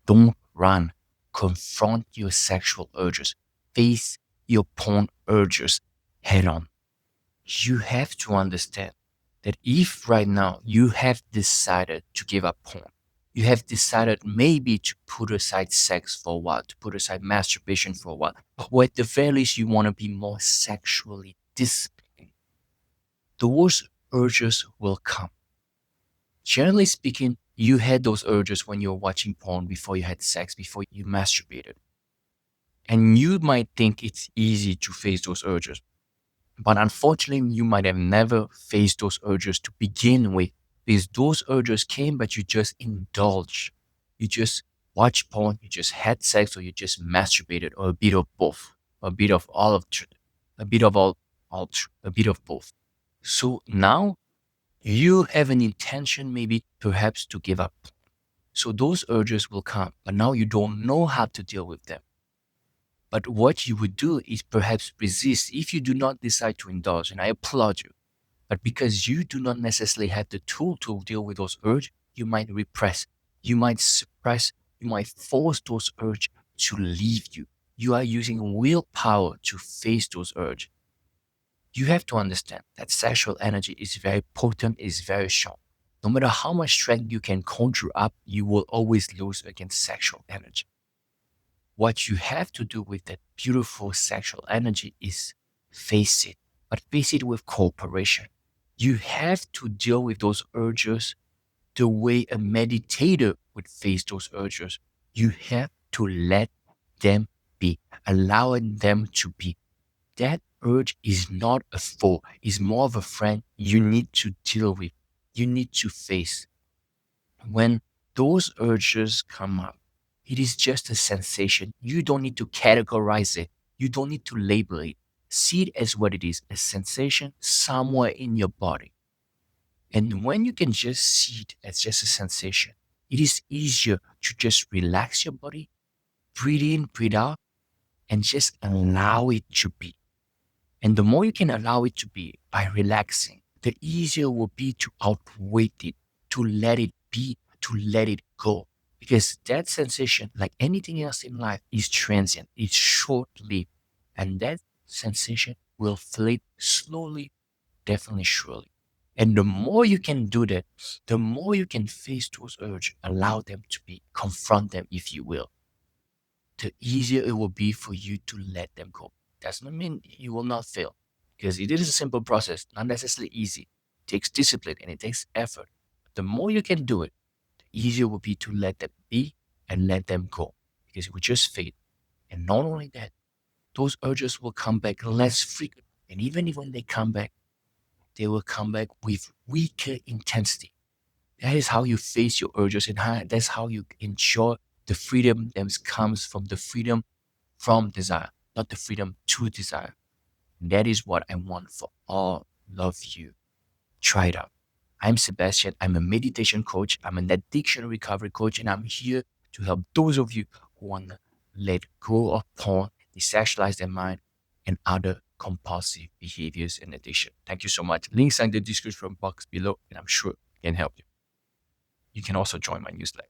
Don't run. Confront your sexual urges. Face your porn urges head on. You have to understand that if right now you have decided to give up porn, you have decided maybe to put aside sex for a while, to put aside masturbation for a while, or at the very least you want to be more sexually disciplined, those urges will come. Generally speaking, you had those urges when you were watching porn before you had sex, before you masturbated. And you might think it's easy to face those urges. But unfortunately, you might have never faced those urges to begin with, because those urges came, but you just indulged. You just watched porn, you just had sex, or you just masturbated, or a bit of both, a bit of all of, a bit of a bit of both. So now you have an intention, maybe perhaps to give up. So those urges will come, but now you don't know how to deal with them. But what you would do is perhaps resist if you do not decide to indulge. And I applaud you. But because you do not necessarily have the tool to deal with those urges, you might repress, you might suppress, you might force those urges to leave you. You are using willpower to face those urges. You have to understand that sexual energy is very potent, is very strong. No matter how much strength you can conjure up, you will always lose against sexual energy. What you have to do with that beautiful sexual energy is face it, but face it with cooperation. You have to deal with those urges the way a meditator would face those urges. You have to let them be, allowing them to be. That urge is not a foe, it's more of a friend you need to deal with, you need to face. When those urges come up, it is just a sensation. You don't need to categorize it. You don't need to label it. See it as what it is, a sensation somewhere in your body. And when you can just see it as just a sensation, it is easier to just relax your body, breathe in, breathe out, and just allow it to be. And the more you can allow it to be by relaxing, the easier it will be to outweigh it, to let it be, to let it go. Because that sensation, like anything else in life, is transient, it's short lived. And that sensation will fade slowly, definitely surely. And the more you can do that, the more you can face those urges, allow them to be, confront them, if you will, the easier it will be for you to let them go. Does not mean you will not fail, because it is a simple process, not necessarily easy. It takes discipline and it takes effort. The more you can do it, the easier it will be to let them be and let them go, because it will just fade. And not only that, those urges will come back less frequent. And even if when they come back, they will come back with weaker intensity. That is how you face your urges, and that's how you ensure the freedom that comes from the freedom from desire, not the freedom to desire. And that is what I want for all of you. Try it out. I'm Sebastian. I'm a meditation coach. I'm an addiction recovery coach, and I'm here to help those of you who want to let go of porn, desexualize their mind, and other compulsive behaviors and addiction. Thank you so much. Links are in the description box below, and I'm sure it can help you. You can also join my newsletter.